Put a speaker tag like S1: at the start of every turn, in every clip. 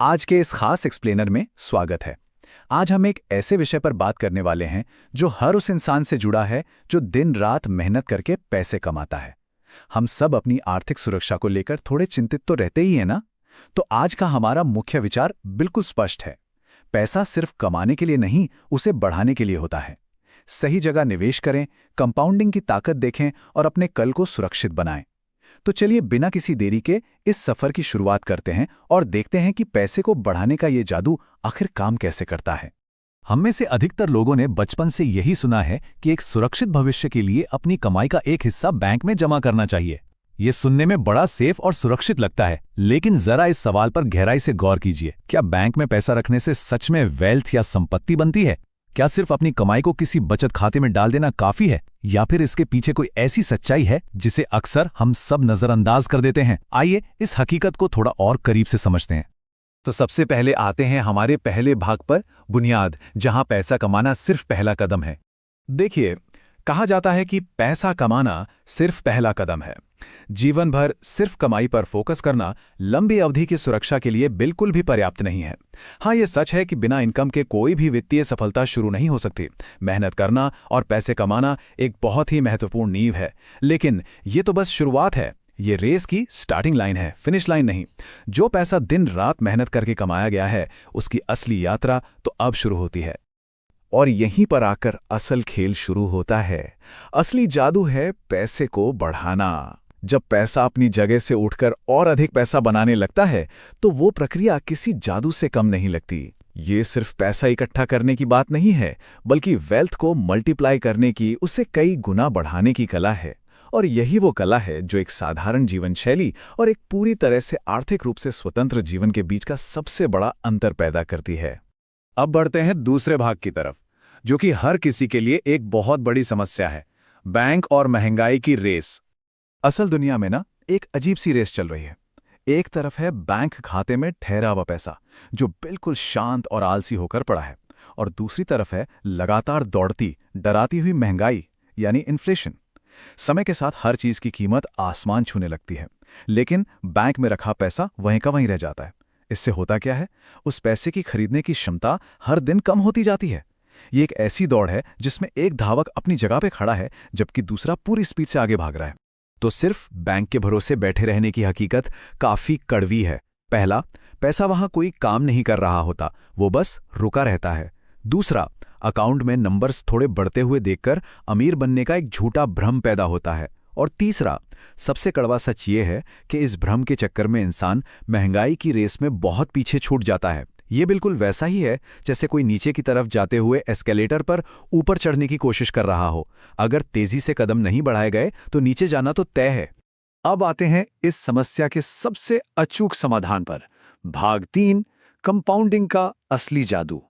S1: आज के इस खास एक्सप्लेनर में स्वागत है। आज हम एक ऐसे विषय पर बात करने वाले हैं जो हर उस इंसान से जुड़ा है जो दिन रात मेहनत करके पैसे कमाता है। हम सब अपनी आर्थिक सुरक्षा को लेकर थोड़े चिंतित तो रहते ही हैं ना। तो आज का हमारा मुख्य विचार बिल्कुल स्पष्ट है। पैसा सिर्फ कमाने के लिए नहीं, उसे बढ़ाने के लिए होता है। सही जगह निवेश करें, कंपाउंडिंग की ताकत देखें और अपने कल को सुरक्षित बनाएं। तो चलिए बिना किसी देरी के इस सफर की शुरुआत करते हैं और देखते हैं कि पैसे को बढ़ाने का ये जादू आखिर काम कैसे करता है। हम में से अधिकतर लोगों ने बचपन से यही सुना है कि एक सुरक्षित भविष्य के लिए अपनी कमाई का एक हिस्सा बैंक में जमा करना चाहिए। ये सुनने में बड़ा सेफ और सुरक्षित लगता है, लेकिन जरा इस सवाल पर गहराई से गौर कीजिए। क्या बैंक में पैसा रखने से सच में वेल्थ या संपत्ति बनती है? क्या सिर्फ अपनी कमाई को किसी बचत खाते में डाल देना काफी है, या फिर इसके पीछे कोई ऐसी सच्चाई है जिसे अक्सर हम सब नजरअंदाज कर देते हैं? आइए इस हकीकत को थोड़ा और करीब से समझते हैं। तो सबसे पहले आते हैं हमारे पहले भाग पर, बुनियाद, जहां पैसा कमाना सिर्फ पहला कदम है। देखिए, कहा जाता है कि पैसा कमाना सिर्फ पहला कदम है। जीवन भर सिर्फ कमाई पर फोकस करना लंबी अवधि की सुरक्षा के लिए बिल्कुल भी पर्याप्त नहीं है। हाँ, ये सच है कि बिना इनकम के कोई भी वित्तीय सफलता शुरू नहीं हो सकती। मेहनत करना और पैसे कमाना एक बहुत ही महत्वपूर्ण नींव है, लेकिन ये तो बस शुरुआत है। ये रेस की स्टार्टिंग लाइन है, फिनिश लाइन नहीं। जो पैसा दिन रात मेहनत करके कमाया गया है, उसकी असली यात्रा तो अब शुरू होती है। और यहीं पर आकर असल खेल शुरू होता है। असली जादू है पैसे को बढ़ाना। जब पैसा अपनी जगह से उठकर और अधिक पैसा बनाने लगता है, तो वो प्रक्रिया किसी जादू से कम नहीं लगती। ये सिर्फ पैसा इकट्ठा करने की बात नहीं है, बल्कि वेल्थ को मल्टीप्लाई करने की, उसे कई गुना बढ़ाने की कला है। और यही वो कला है जो एक साधारण जीवन शैली और एक पूरी तरह से आर्थिक रूप से स्वतंत्र जीवन के बीच का सबसे बड़ा अंतर पैदा करती है। अब बढ़ते हैं दूसरे भाग की तरफ, जो कि हर किसी के लिए एक बहुत बड़ी समस्या है, बैंक और महंगाई की रेस। असल दुनिया में ना एक अजीब सी रेस चल रही है। एक तरफ है बैंक खाते में ठहरा हुआ पैसा, जो बिल्कुल शांत और आलसी होकर पड़ा है, और दूसरी तरफ है लगातार दौड़ती, डराती हुई महंगाई, यानी इन्फ्लेशन। समय के साथ हर चीज की कीमत आसमान छूने लगती है, लेकिन बैंक में रखा पैसा वहीं का वहीं रह जाता है। इससे होता क्या है? उस पैसे की खरीदने की क्षमता हर दिन कम होती जाती है। ये एक ऐसी दौड़ है जिसमें एक धावक अपनी जगह पे खड़ा है, जबकि दूसरा पूरी स्पीड से आगे भाग रहा है। तो सिर्फ बैंक के भरोसे बैठे रहने की हकीकत काफी कड़वी है। पहला, पैसा वहां कोई काम नहीं कर रहा होता, वो बस रुका रहता है। दूसरा, अकाउंट में नंबर्स थोड़े बढ़ते हुए देखकर अमीर बनने का एक झूठा भ्रम पैदा होता है। और तीसरा, सबसे कड़वा सच ये है कि इस भ्रम के चक्कर में इंसान महंगाई की रेस में बहुत पीछे छूट जाता है। ये बिल्कुल वैसा ही है जैसे कोई नीचे की तरफ जाते हुए एस्केलेटर पर ऊपर चढ़ने की कोशिश कर रहा हो। अगर तेजी से कदम नहीं बढ़ाए गए तो नीचे जाना तो तय है। अब आते हैं इस समस्या के सबसे अचूक समाधान पर। भाग 3, कंपाउंडिंग का असली जादू।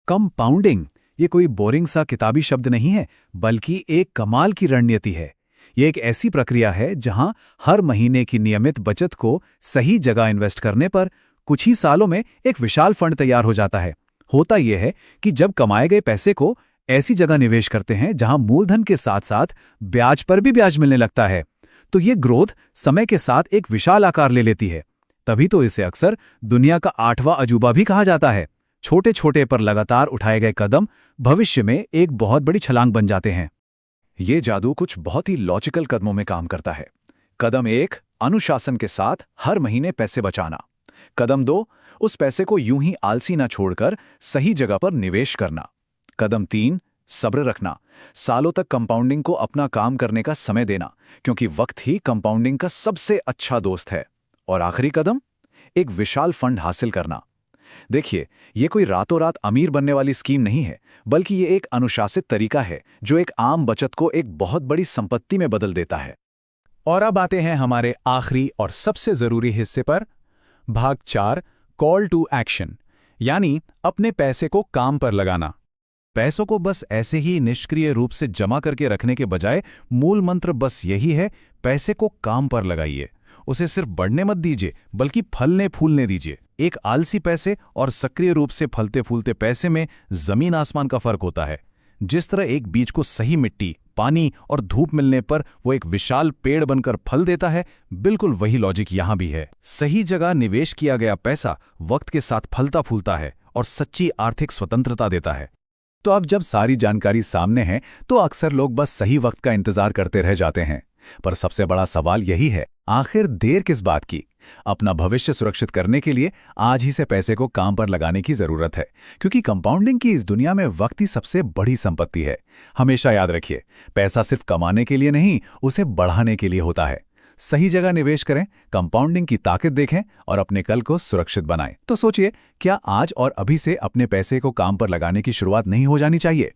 S1: कंपाउंडिंग ये कोई बोरिंग सा किताबी शब्द नहीं है, बल्कि एक कमाल की रणनीति है। ये एक ऐसी प्रक्रिया है जहां हर महीने की नियमित बचत को सही जगह इन्वेस्ट करने पर कुछ ही सालों में एक विशाल फंड तैयार हो जाता है। होता यह है कि जब कमाए गए पैसे को ऐसी जगह निवेश करते हैं जहां मूलधन के साथ साथ ब्याज पर भी ब्याज मिलने लगता है, तो ये ग्रोथ समय के साथ एक विशाल आकार ले लेती है। तभी तो इसे अक्सर दुनिया का 8वां अजूबा भी कहा जाता है। छोटे छोटे पर लगातार उठाए गए कदम भविष्य में एक बहुत बड़ी छलांग बन जाते हैं। ये जादू कुछ बहुत ही लॉजिकल कदमों में काम करता है। कदम 1, अनुशासन के साथ हर महीने पैसे बचाना। कदम 2, उस पैसे को यूं ही आलसी ना छोड़कर सही जगह पर निवेश करना। कदम 3, सब्र रखना, सालों तक कंपाउंडिंग को अपना काम करने का समय देना, क्योंकि वक्त ही कंपाउंडिंग का सबसे अच्छा दोस्त है। और आखिरी कदम, एक विशाल फंड हासिल करना। देखिए, ये कोई रातों रात अमीर बनने वाली स्कीम नहीं है, बल्कि ये एक अनुशासित तरीका है जो एक आम बचत को एक बहुत बड़ी संपत्ति में बदल देता है। और अब आते हैं हमारे आखिरी और सबसे जरूरी हिस्से पर, भाग 4, कॉल टू एक्शन, यानी अपने पैसे को काम पर लगाना। पैसों को बस ऐसे ही निष्क्रिय रूप से जमा करके रखने के बजाय मूल मंत्र बस यही है, पैसे को काम पर लगाइए। उसे सिर्फ बढ़ने मत दीजिए, बल्कि फलने फूलने दीजिए। एक आलसी पैसे और सक्रिय रूप से फलते फूलते पैसे में जमीन आसमान का फर्क होता है। जिस तरह एक बीज को सही मिट्टी,
S2: पानी और धूप मिलने पर वो एक विशाल पेड़ बनकर फल देता है, बिल्कुल वही लॉजिक यहाँ भी है। सही जगह निवेश किया गया पैसा वक्त के साथ फलता फूलता है और सच्ची आर्थिक स्वतंत्रता देता है।
S1: तो अब जब सारी जानकारी सामने है तो अक्सर लोग बस सही वक्त का इंतजार करते रह जाते हैं। पर सबसे बड़ा सवाल यही है, आखिर देर किस बात की? अपना भविष्य सुरक्षित करने के लिए आज ही से पैसे को काम पर लगाने की जरूरत है, क्योंकि कंपाउंडिंग की इस दुनिया में वक्त ही सबसे बड़ी संपत्ति है। हमेशा याद रखिए, पैसा सिर्फ कमाने के लिए नहीं, उसे बढ़ाने के लिए होता है। सही जगह निवेश करें, कंपाउंडिंग की ताकत देखें और अपने कल को सुरक्षित बनाएं। तो सोचिए, क्या आज और अभी से अपने पैसे को काम पर लगाने की शुरुआत नहीं हो जानी चाहिए?